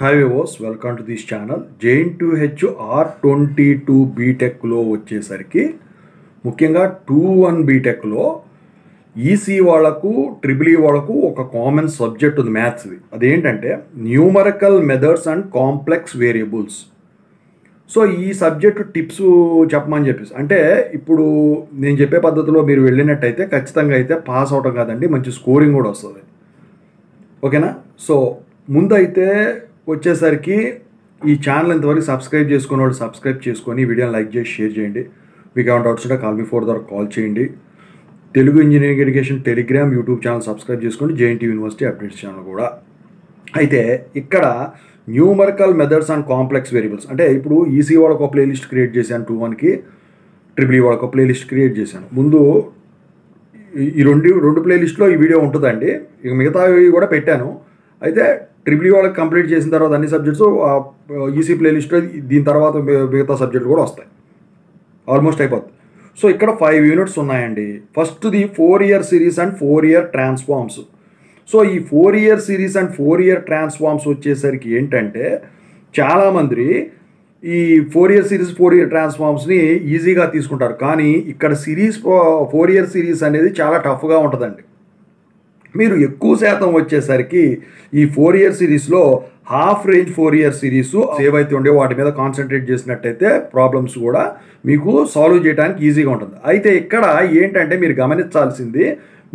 Hi వివోస్, welcome to this channel. JN2H R22 బీటెక్లో వచ్చేసరికి ముఖ్యంగా 2-1 బీటెక్లో ఈసీ వాళ్ళకు ట్రిపుల్ వాళ్ళకు ఒక కామన్ సబ్జెక్ట్ ఉంది మ్యాథ్స్ది. అదేంటంటే numerical methods and complex variables. So ఈ సబ్జెక్టు టిప్స్ చెప్పమని చెప్పేసి, అంటే ఇప్పుడు నేను చెప్పే పద్ధతిలో మీరు వెళ్ళినట్టయితే ఖచ్చితంగా అయితే పాస్ అవటం కాదండి, మంచి స్కోరింగ్ కూడా వస్తుంది. ఓకేనా? సో ముందైతే వచ్చేసరికి ఈ ఛానల్ ఇంతవరకు సబ్స్క్రైబ్ చేసుకున్న వాళ్ళు సబ్స్క్రైబ్ చేసుకొని వీడియోని లైక్ చేసి షేర్ చేయండి. మీకు ఏమైనా డౌట్స్ ఉంటే కాల్ మీ ఫోర్ ద్వారా కాల్ చేయండి. Telugu engineering education Telegram YouTube channel subscribe చేసుకోండి. JNT యూనివర్సిటీ అప్డేట్స్ ఛానల్ కూడా. అయితే ఇక్కడ numerical methods and complex variables అంటే ఇప్పుడు ఈసీ వాళ్ళకు ఒక ప్లేలిస్ట్ క్రియేట్ చేశాను, 2-1కి ట్రిపుల్ ఈ వాళ్ళకు ఒక ప్లేలిస్ట్ క్రియేట్ చేశాను. ముందు ఈ రెండు ప్లేలిస్ట్లో ఈ వీడియో ఉంటుందండి. ఇక మిగతావి కూడా పెట్టాను. అయితే ట్రిపుల్ ఈ వాళ్ళకి కంప్లీట్ చేసిన తర్వాత అన్ని సబ్జెక్ట్స్ ఈసీ ప్లేలిస్ట్లో దీని తర్వాత మిగతా సబ్జెక్టులు కూడా వస్తాయి. ఆల్మోస్ట్ అయిపోతుంది. సో ఇక్కడ 5 యూనిట్స్ ఉన్నాయండి. ఫస్ట్ది 4-year series and 4-year transforms. So ఈ 4-year series and 4-year transforms వచ్చేసరికి ఏంటంటే చాలామంది ఈ 4-year సిరీస్ 4-year ట్రాన్స్ఫార్మ్స్ని ఈజీగా తీసుకుంటారు. కానీ ఇక్కడ 4-year సిరీస్ అనేది చాలా టఫ్గా ఉంటుందండి. మీరు ఎక్కువ శాతం వచ్చేసరికి ఈ 4-year సిరీస్లో హాఫ్ రేంజ్ 4-year సిరీస్ ఏవైతే ఉండే వాటి మీద కాన్సన్ట్రేట్ చేసినట్టయితే ప్రాబ్లమ్స్ కూడా మీకు సాల్వ్ చేయడానికి ఈజీగా ఉంటుంది. అయితే ఇక్కడ ఏంటంటే మీరు గమనించాల్సింది,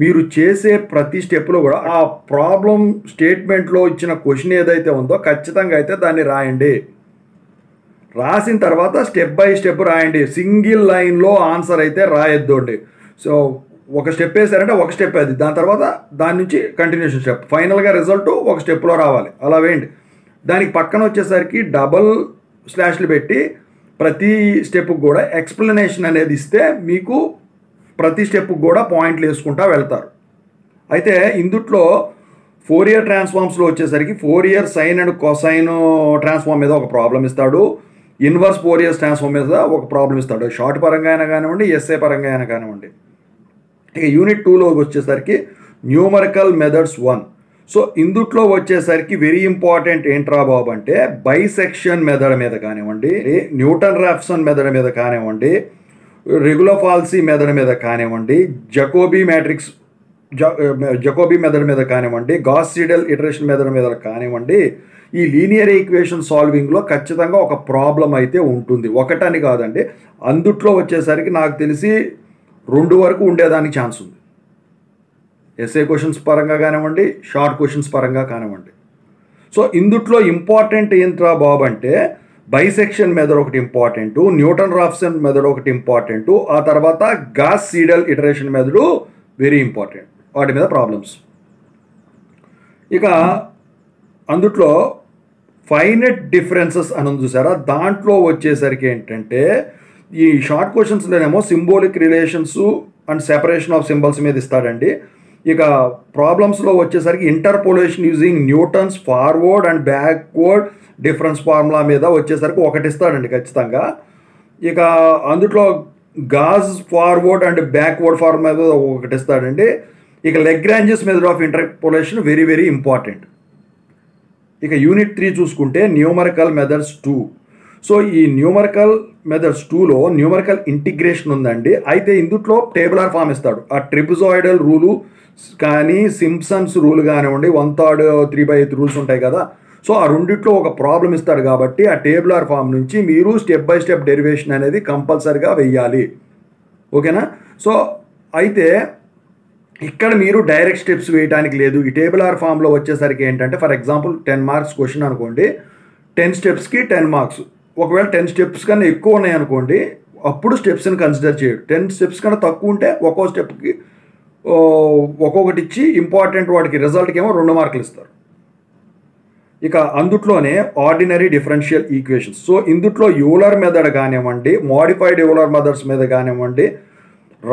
మీరు చేసే ప్రతి స్టెప్లో కూడా ఆ ప్రాబ్లం స్టేట్మెంట్లో ఇచ్చిన క్వశ్చన్ ఏదైతే ఉందో ఖచ్చితంగా అయితే దాన్ని రాయండి. రాసిన తర్వాత స్టెప్ బై స్టెప్ రాయండి. సింగిల్ లైన్లో ఆన్సర్ అయితే రాయొద్దండి. సో ఒక స్టెప్ వేసారంటే ఒక స్టెప్ అది, దాని తర్వాత దాని నుంచి కంటిన్యూషన్ స్టెప్, ఫైనల్గా రిజల్ట్ ఒక స్టెప్లో రావాలి. అలా వేయండి. దానికి పక్కన వచ్చేసరికి డబల్ స్లాష్లు పెట్టి ప్రతి స్టెప్కి కూడా ఎక్స్ప్లెనేషన్ అనేది ఇస్తే మీకు ప్రతి స్టెప్కి కూడా పాయింట్లు వేసుకుంటా వెళ్తారు. అయితే ఇందుట్లో 4-year ట్రాన్స్ఫార్మ్స్లో వచ్చేసరికి 4-year sign and cosine transform మీద ఒక ప్రాబ్లం ఇస్తాడు. ఇన్వర్స్ 4-year ట్రాన్స్ఫార్మ్ మీద ఒక ప్రాబ్లం ఇస్తాడు. షార్ట్ పరంగా అయినా కానివ్వండి, ఎస్ఏ పరంగా అయినా కానివ్వండి. ఇక యూనిట్ 2లో వచ్చేసరికి న్యూమరికల్ మెథడ్స్ 1. సో ఇందుట్లో వచ్చేసరికి వెరీ ఇంపార్టెంట్ ఏంట్రా బాబు అంటే బైసెక్షన్ మెథడ్ మీద కానివ్వండి, న్యూటన్ రాఫ్సన్ మెథడ్ మీద కానివ్వండి, రెగ్యులర్ ఫాల్సీ మెథడ్ మీద కానివ్వండి, జకోబీ మెథడ్ మీద కానివ్వండి, గాస్ సీడెల్ ఇటరేషన్ మెథడ్ మీద కానివ్వండి, ఈ లీనియర్ ఈక్వేషన్ సాల్వింగ్లో ఖచ్చితంగా ఒక ప్రాబ్లం అయితే ఉంటుంది. ఒకటని కాదండి, అందుట్లో వచ్చేసరికి నాకు తెలిసి 2 వరకు ఉండేదానికి ఛాన్స్ ఉంది. ఎస్ఏ క్వశ్చన్స్ పరంగా కానివ్వండి, షార్ట్ క్వశ్చన్స్ పరంగా కానివ్వండి. సో ఇందుట్లో ఇంపార్టెంట్ ఏంట్రా బాబు అంటే బైసెక్షన్ మెథడ్ ఒకటి ఇంపార్టెంటు, న్యూటన్ రాఫ్సన్ మెథడ్ ఒకటి ఇంపార్టెంటు, ఆ తర్వాత Gauss Seidel iteration method very important. వాటి మీద ప్రాబ్లమ్స్. ఇక అందుట్లో ఫైనైట్ డిఫరెన్సెస్ అని ఉంది చూసారా, దాంట్లో వచ్చేసరికి ఏంటంటే ఈ షార్ట్ క్వశ్చన్స్లోనేమో symbolic relations and separation of symbols మీద ఇస్తాడండి. ఇక ప్రాబ్లమ్స్లో వచ్చేసరికి interpolation using Newton's forward and backward difference formula మీద వచ్చేసరికి ఒకటి ఇస్తాడండి ఖచ్చితంగా. ఇక అందులో Gauss forward and backward formula మీద ఒకటి ఇస్తాడండి. ఇక Lagrange's method of interpolation very very important. ఇక యూనిట్ 3 చూసుకుంటే న్యూమరికల్ మెథడ్స్ 2. సో ఈ న్యూమరికల్ మెథడ్స్ 2లో న్యూమరికల్ ఇంటిగ్రేషన్ ఉందండి. అయితే ఇందుట్లో టేబులర్ ఫామ్ ఇస్తాడు. ఆ ట్రిపుజాయిడల్ రూలు కానీ, సింప్సన్స్ రూల్ కానివ్వండి, 1/3 3/8 రూల్స్ ఉంటాయి కదా. సో ఆ రెండిట్లో ఒక ప్రాబ్లం ఇస్తాడు కాబట్టి ఆ టేబులర్ ఫామ్ నుంచి మీరు స్టెప్ బై స్టెప్ డెరివేషన్ అనేది కంపల్సరిగా వెయ్యాలి. ఓకేనా? సో అయితే ఇక్కడ మీరు డైరెక్ట్ స్టెప్స్ వేయడానికి లేదు. ఈ టేబులర్ ఫామ్లో వచ్చేసరికి ఏంటంటే ఫర్ ఎగ్జాంపుల్ 10 మార్క్స్ క్వశ్చన్ అనుకోండి, 10 స్టెప్స్కి 10 మార్క్స్. ఒకవేళ 10 స్టెప్స్ కన్నా ఎక్కువ ఉన్నాయనుకోండి, అప్పుడు స్టెప్స్ని కన్సిడర్ చేయడు. 10 స్టెప్స్ కన్నా తక్కువ ఉంటే ఒక్కో స్టెప్కి ఒక్కొక్కటి ఇచ్చి ఇంపార్టెంట్ వాటికి రిజల్ట్కి ఏమో 2 మార్కులు ఇస్తారు. ఇక అందుట్లోనే ఆర్డినరీ డిఫరెన్షియల్ ఈక్వేషన్స్. సో ఇందుట్లో యూలర్ మెథడ్ కానివ్వండి, మోడిఫైడ్ యూలర్ మెథడ్స్ మీద కానివ్వండి,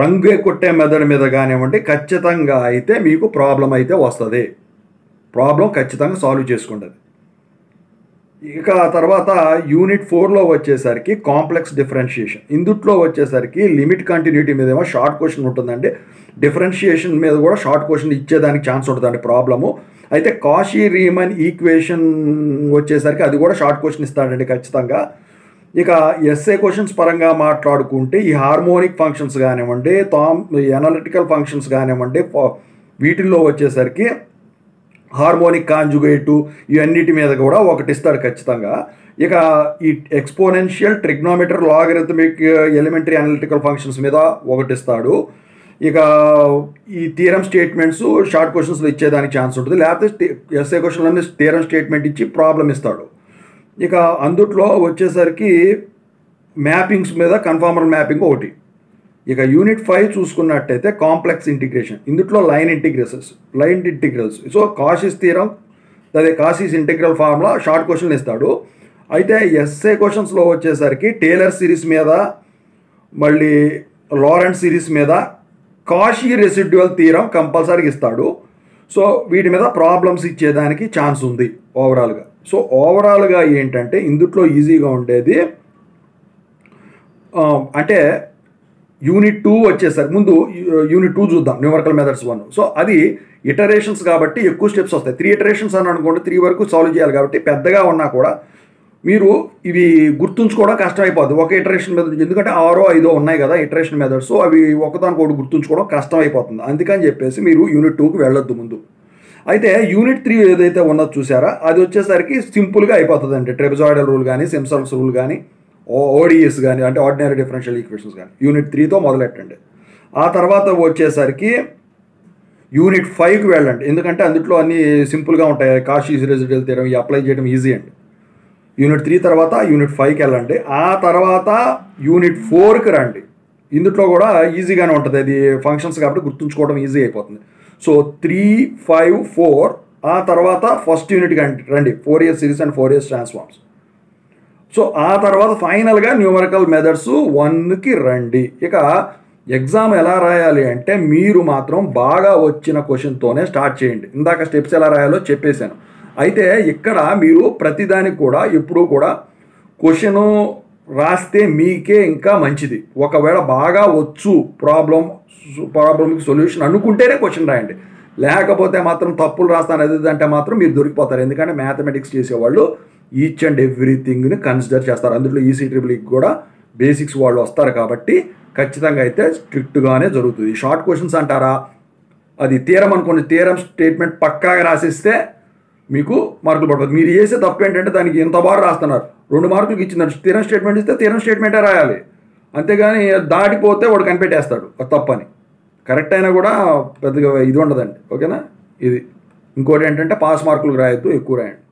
రంగు కొట్టే మెథడ్ మీద కానివ్వండి, ఖచ్చితంగా అయితే మీకు ప్రాబ్లం అయితే వస్తుంది. ప్రాబ్లం ఖచ్చితంగా సాల్వ్ చేసుకుంటుంది. ఇక తర్వాత యూనిట్ 4లో వచ్చేసరికి కాంప్లెక్స్ డిఫరెన్షియేషన్. ఇందుట్లో వచ్చేసరికి లిమిట్ కంటిన్యూటీ మీద ఏమో షార్ట్ క్వశ్చన్ ఉంటుందండి. డిఫరెన్షియేషన్ మీద కూడా షార్ట్ క్వశ్చన్ ఇచ్చేదానికి ఛాన్స్ ఉంటుందండి ప్రాబ్లము. అయితే కాషీ రీమన్ ఈక్వేషన్ వచ్చేసరికి అది కూడా షార్ట్ క్వశ్చన్ ఇస్తాడండి ఖచ్చితంగా. ఇక ఎస్ఏ క్వశ్చన్స్ పరంగా మాట్లాడుకుంటే ఈ హార్మోనిక్ ఫంక్షన్స్ కానివ్వండి, ఎనాలిటికల్ ఫంక్షన్స్ కానివ్వండి, వీటిల్లో వచ్చేసరికి హార్మోనిక్ కాంజుగేటు ఇవన్నిటి మీద కూడా ఒకటి ఇస్తాడు ఖచ్చితంగా. ఇక ఈ exponential, trigonometry, logarithmic, elementary analytical functions మీద ఒకటి ఇస్తాడు. ఇక ఈ థియరం స్టేట్మెంట్స్ షార్ట్ క్వశ్చన్స్లో ఇచ్చేదానికి ఛాన్స్ ఉంటుంది, లేకపోతే ఎస్ఏ క్వశ్చన్లోనే థియరం స్టేట్మెంట్ ఇచ్చి ప్రాబ్లం ఇస్తాడు. ఇక అందుట్లో వచ్చేసరికి మ్యాపింగ్స్ మీద కన్ఫార్మర్ మ్యాపింగ్ ఒకటి. ఇక యూనిట్ 5 చూసుకున్నట్టయితే కాంప్లెక్స్ ఇంటిగ్రేషన్, ఇందులో లైన్ ఇంటిగ్రల్స్. సో కాషీస్ థియరం, అదే కాషీస్ ఇంటిగ్రల్ ఫార్ములా షార్ట్ క్వశ్చన్ ఇస్తాడు. అయితే ఎస్ఏ క్వశ్చన్స్లో వచ్చేసరికి టేలర్ సిరీస్ మీద, మళ్ళీ లారెంట్ సిరీస్ మీద కాషీ రెసిడ్యువల్ థియరం కంపల్సరీగా ఇస్తాడు. సో వీటి మీద ప్రాబ్లమ్స్ ఇచ్చేదానికి ఛాన్స్ ఉంది ఓవరాల్గా. సో ఓవరాల్గా ఏంటంటే ఇందుట్లో ఈజీగా ఉండేది అంటే యూనిట్ 2 వచ్చేసరికి, ముందు యూనిట్ 2 చూద్దాం, న్యూమరికల్ మెథడ్స్ 1. సో అది ఇటరేషన్స్ కాబట్టి ఎక్కువ స్టెప్స్ వస్తాయి. 3 ఇటరేషన్స్ అని అనుకోండి, 3 వరకు సాల్వ్ చేయాలి కాబట్టి పెద్దగా ఉన్నా కూడా మీరు ఇవి గుర్తుంచుకోవడం కష్టమైపోద్ది ఒక ఇటరేషన్ మెథడ్, ఎందుకంటే 6 5 ఉన్నాయి కదా ఇటరేషన్ మెథడ్స్. సో అవి ఒకదానికొకటి గుర్తుంచుకోవడం కష్టమైపోతుంది. అందుకని చెప్పేసి మీరు యూనిట్ 2కి వెళ్ళొద్దు ముందు. అయితే యూనిట్ 3 ఏదైతే ఉన్నదో చూసారా, అది వచ్చేసరికి సింపుల్గా అయిపోతుంది అండి. ట్రెపెజాయిడల్ రూల్ కానీ, సింప్సన్స్ రూల్ కానీ, ఓడిఎస్ కానీ, అంటే ఆర్డినరీ డిఫరెన్షియల్ ఈక్వేషన్స్ కానీ యూనిట్ 3తో మొదలెట్టండి. ఆ తర్వాత వచ్చేసరికి యూనిట్ 5కి వెళ్ళండి, ఎందుకంటే అందులో అన్నీ సింపుల్గా ఉంటాయి. కాషీ రెసిడ్యువల్ థియరం అప్లై చేయడం ఈజీ అండి. యూనిట్ 3 తర్వాత యూనిట్ 5కి వెళ్ళండి. ఆ తర్వాత యూనిట్ 4కి రండి. ఇందులో కూడా ఈజీగానే ఉంటుంది, అది ఫంక్షన్స్ కాబట్టి గుర్తుంచుకోవడం ఈజీ అయిపోతుంది. సో 3, 5, 4 ఆ తర్వాత ఫస్ట్ యూనిట్కి రండి, 4 సిరీస్ అండ్ 4 ట్రాన్స్ఫార్మ్స్. సో ఆ తర్వాత ఫైనల్గా న్యూమరికల్ మెథడ్స్ 1కి రండి. ఇక ఎగ్జామ్ ఎలా రాయాలి అంటే మీరు మాత్రం బాగా వచ్చిన క్వశ్చన్తోనే స్టార్ట్ చేయండి. ఇందాక స్టెప్స్ ఎలా రాయాలో చెప్పేశాను. అయితే ఇక్కడ మీరు ప్రతిదానికి కూడా ఎప్పుడూ కూడా క్వశ్చను రాస్తే మీకే ఇంకా మంచిది. ఒకవేళ బాగా వచ్చు ప్రాబ్లంకి సొల్యూషన్ అనుకుంటేనే క్వశ్చన్ రాయండి, లేకపోతే మాత్రం తప్పులు రాస్తాను అది అంటే మాత్రం మీరు దొరికిపోతారు. ఎందుకంటే మ్యాథమెటిక్స్ చేసేవాళ్ళు ఈచ్ అండ్ ఎవ్రీథింగ్ని కన్సిడర్ చేస్తారు. అందులో ECEEకి కూడా బేసిక్స్ వాళ్ళు వస్తారు కాబట్టి ఖచ్చితంగా అయితే స్ట్రిక్ట్గానే జరుగుతుంది. షార్ట్ క్వశ్చన్స్ అంటారా, అది థియరం అనుకోండి, థియరం స్టేట్మెంట్ పక్కాగా రాసిస్తే మీకు మార్కులు పడుతుంది. మీరు చేసే తప్పు ఏంటంటే దానికి ఎంత బాగా రాస్తున్నారు, 2 మార్కులకి ఇచ్చిందంటే థియరం స్టేట్మెంట్ ఇస్తే థియరం స్టేట్మెంటే రాయాలి, అంతేగాని దాటిపోతే వాడు కనిపెట్టేస్తాడు తప్పని. కరెక్ట్ అయినా కూడా పెద్దగా ఇది ఉండదండి. ఓకేనా? ఇది ఇంకోటి ఏంటంటే పాస్ మార్కులు రాయొద్దు, ఎక్కువ రాయండి.